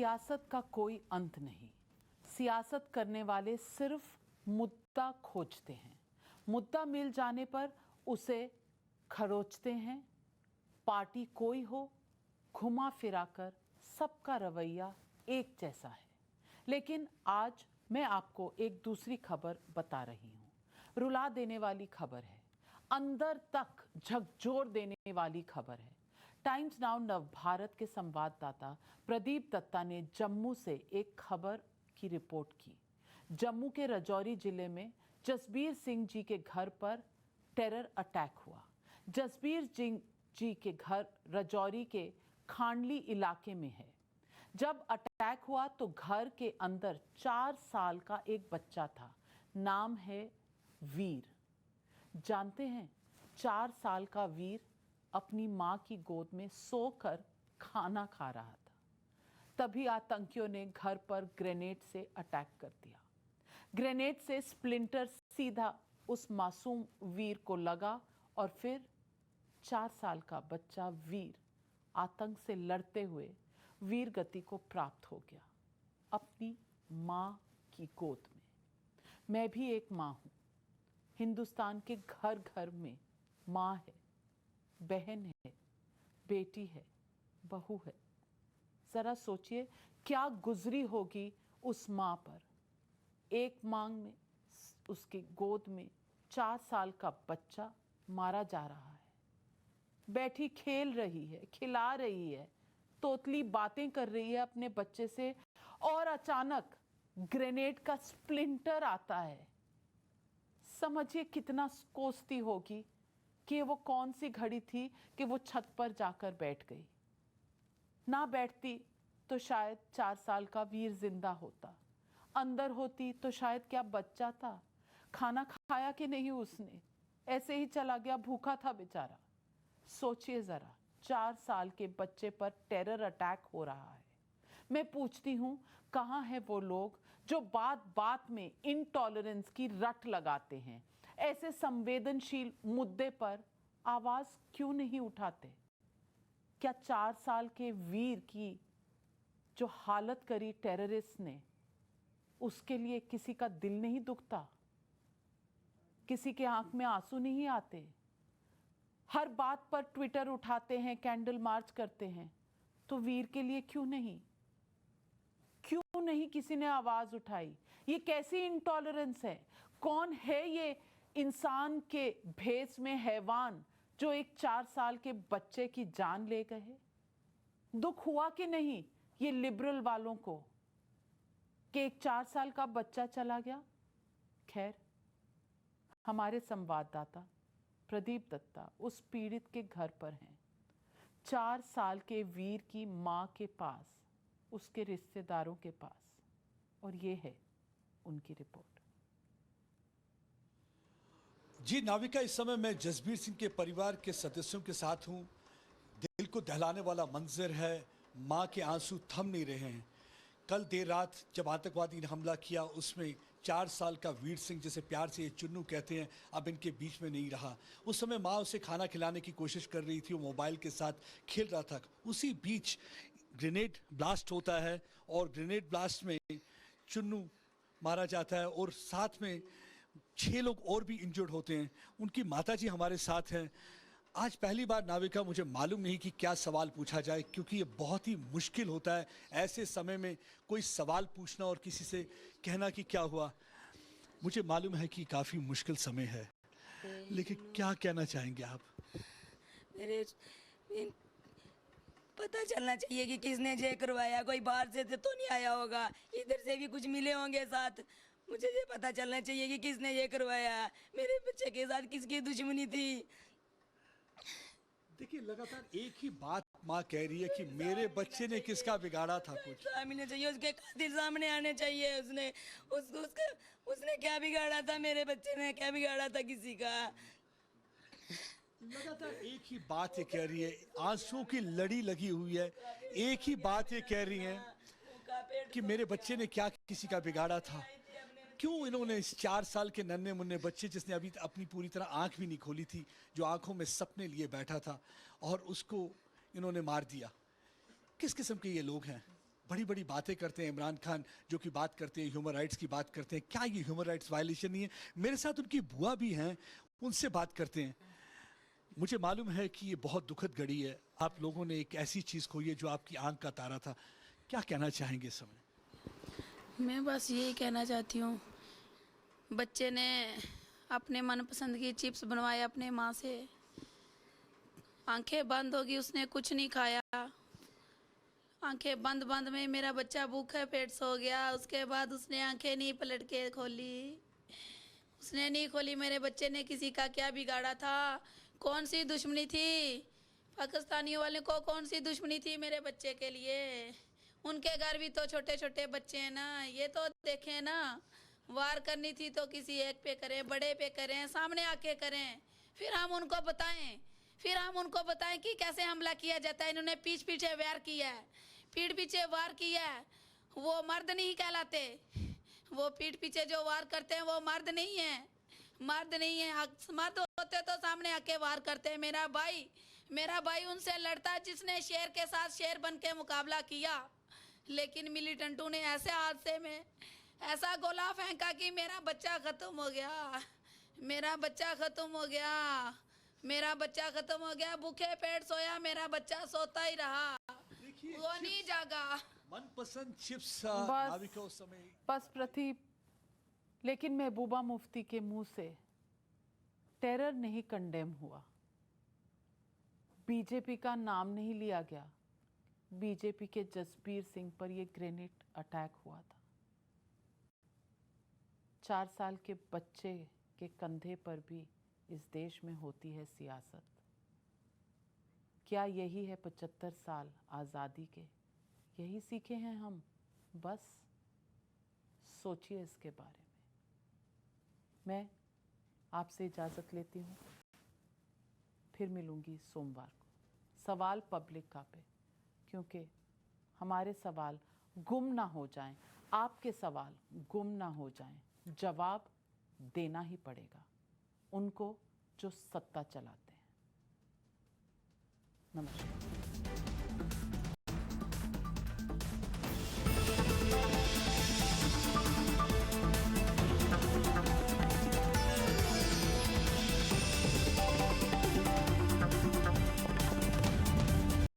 सियासत का कोई अंत नहीं। सियासत करने वाले सिर्फ मुद्दा खोजते हैं। मुद्दा मिल जाने पर उसे खरोचते हैं। पार्टी कोई हो, घुमा फिरा कर सबका रवैया एक जैसा है। लेकिन आज मैं आपको एक दूसरी खबर बता रही हूँ। रुला देने वाली खबर है, अंदर तक झकझोर देने वाली खबर है। टाइम्स नाउ नवभारत के संवाददाता प्रदीप दत्ता ने जम्मू से एक खबर की रिपोर्ट की। जम्मू के राजौरी जिले में जसबीर सिंह जी के घर पर टेरर अटैक हुआ। जसबीर सिंह जी के घर राजौरी के खांडली इलाके में है। जब अटैक हुआ तो घर के अंदर 4 साल का एक बच्चा था। नाम है वीर। जानते हैं, 4 साल का वीर अपनी मां की गोद में सोकर खाना खा रहा था। तभी आतंकियों ने घर पर ग्रेनेड से अटैक कर दिया। ग्रेनेड से स्प्लिंटर सीधा उस मासूम वीर को लगा और फिर 4 साल का बच्चा वीर आतंक से लड़ते हुए वीर गति को प्राप्त हो गया अपनी मां की गोद में। मैं भी एक मां हूं। हिंदुस्तान के घर घर में मां है, बहन है, बेटी है, बहू है। जरा सोचिए क्या गुजरी होगी उस मां पर। एक मांग में उसकी गोद में 4 साल का बच्चा मारा जा रहा है। बैठी खेल रही है, खिला रही है, तोतली बातें कर रही है अपने बच्चे से और अचानक ग्रेनेड का स्प्लिंटर आता है। समझिए कितना कोसती होगी कि वो कौन सी घड़ी थी कि वो छत पर जाकर बैठ गई। ना बैठती तो शायद 4 साल का वीर जिंदा होता। अंदर होती तो शायद क्या बच्चा था। खाना खाया कि नहीं उसने, ऐसे ही चला गया, भूखा था बेचारा। सोचिए जरा, 4 साल के बच्चे पर टेरर अटैक हो रहा है। मैं पूछती हूँ, कहाँ है वो लोग जो बात बात में इनटॉलरेंस की रट लगाते हैं। ऐसे संवेदनशील मुद्दे पर आवाज क्यों नहीं उठाते? क्या 4 साल के वीर की जो हालत करी टेररिस्ट ने, उसके लिए किसी का दिल नहीं दुखता? किसी के आंख में आंसू नहीं आते? हर बात पर ट्विटर उठाते हैं, कैंडल मार्च करते हैं, तो वीर के लिए क्यों नहीं? क्यों नहीं किसी ने आवाज उठाई? ये कैसी इंटॉलरेंस है? कौन है ये इंसान के भेष में हैवान जो एक 4 साल के बच्चे की जान ले गए? दुख हुआ कि नहीं ये लिबरल वालों को कि एक 4 साल का बच्चा चला गया? खैर, हमारे संवाददाता प्रदीप दत्ता उस पीड़ित के घर पर हैं, 4 साल के वीर की मां के पास, उसके रिश्तेदारों के पास, और ये है उनकी रिपोर्ट। जी नाविका, इस समय मैं जसबीर सिंह के परिवार के सदस्यों के साथ हूं। दिल को दहलाने वाला मंजर है। मां के आंसू थम नहीं रहे हैं। कल देर रात जब आतंकवादी ने हमला किया, उसमें 4 साल का वीर सिंह, जिसे प्यार से ये चुन्नू कहते हैं, अब इनके बीच में नहीं रहा। उस समय माँ उसे खाना खिलाने की कोशिश कर रही थी, वो मोबाइल के साथ खेल रहा था। उसी बीच ग्रेनेड ब्लास्ट होता है और ग्रेनेड ब्लास्ट में चुन्नू मारा जाता है और साथ में 6 लोग और भी इंजर्ड होते हैं। उनकी माताजी हमारे साथ हैं। आज पहली बार नाविका, मुझे मालूम नहीं कि क्या सवाल पूछा जाए, क्योंकि ये बहुत ही मुश्किल होता है ऐसे समय में कोई सवाल पूछना और किसी से कहना कि क्या हुआ। मुझे मालूम है कि काफ़ी मुश्किल समय है, लेकिन क्या कहना चाहेंगे आप? मेरे पता चलना चाहिए कि किसने ये करवाया। कोई बाहर से तो नहीं आया होगा, इधर से भी कुछ मिले होंगे साथ। मुझे ये पता चलना चाहिए कि किसने ये करवाया। मेरे बच्चे के साथ किसकी दुश्मनी थी? देखिए, लगातार एक ही बात माँ कह रही है कि मेरे बच्चे ने किसका बिगाड़ा था। कुछ मिलना चाहिए, उसके कातिल सामने आने चाहिए। उसने क्या बिगाड़ा था? मेरे बच्चे ने क्या बिगाड़ा था किसी का? लगातार एक ही बात ये कह रही है, आंसुओं की लड़ी लगी हुई है। एक ही बात ये कह रही है कि मेरे बच्चे ने क्या किसी का बिगाड़ा था। क्यों इन्होंने इस 4 साल के नन्हे मुन्ने बच्चे, जिसने अभी अपनी पूरी तरह आंख भी नहीं खोली थी, जो आंखों में सपने लिए बैठा था, और उसको इन्होंने मार दिया? किस किस्म के ये लोग हैं? बड़ी बड़ी बातें करते हैं इमरान खान, जो कि बात करते हैं ह्यूमन राइट्स की बात करते हैं, क्या ये ह्यूमन राइट्स वायलेशन नहीं है? मेरे साथ उनकी बुआ भी हैं, उनसे बात करते हैं। मुझे मालूम है कि ये बहुत दुखद घड़ी है, आप लोगों ने एक ऐसी चीज़ खोई है जो आपकी आंख का तारा था। क्या कहना चाहेंगे इस समय? मैं बस यही कहना चाहती हूँ, बच्चे ने अपने मनपसंद की चिप्स बनवाए अपने माँ से, आंखें बंद होगी, उसने कुछ नहीं खाया, आंखें बंद बंद में मेरा बच्चा भूखे पेट सो गया। उसके बाद उसने आंखें नहीं पलट के खोली, उसने नहीं खोली। मेरे बच्चे ने किसी का क्या बिगाड़ा था? कौन सी दुश्मनी थी? पाकिस्तानियों वाले को कौन सी दुश्मनी थी मेरे बच्चे के लिए? उनके घर भी तो छोटे छोटे बच्चे हैं ना, ये तो देखें ना। वार करनी थी तो किसी एक पे करें, बड़े पे करें, सामने आके करें, फिर हम उनको बताएं कि कैसे हमला किया जाता है। इन्होंने पीठ पीछे वार किया है, पीठ पीछे वार किया है, वो मर्द नहीं कहलाते। वो पीठ पीछे जो वार करते हैं वो मर्द नहीं है, मर्द नहीं है। मर्द होते तो सामने आके वार करते। मेरा भाई उनसे लड़ता जिसने शेर के साथ शेर बन के मुकाबला किया, लेकिन मिलिटेंटों ने ऐसे हादसे में ऐसा गोला फेंका कि मेरा बच्चा खत्म हो गया, मेरा बच्चा खत्म हो गया, मेरा बच्चा खत्म हो गया। भूखे पेट सोया, मेरा बच्चा सोता ही रहा, वो नहीं जागा। मनपसंद चिप्स बस नाविका उस समय। बस प्रतीप, लेकिन महबूबा मुफ्ती के मुंह से टेरर नहीं कंडेम हुआ, बीजेपी का नाम नहीं लिया गया। बीजेपी के जसबीर सिंह पर यह ग्रेनेड अटैक हुआ था। 4 साल के बच्चे के कंधे पर भी इस देश में होती है सियासत। क्या यही है 75 साल आज़ादी के? यही सीखे हैं हम? बस सोचिए इसके बारे में। मैं आपसे इजाज़त लेती हूँ, फिर मिलूँगी सोमवार को सवाल पब्लिक का पे, क्योंकि हमारे सवाल गुम ना हो जाएं, आपके सवाल गुम ना हो जाएं, जवाब देना ही पड़ेगा उनको जो सत्ता चलाते हैं। नमस्कार।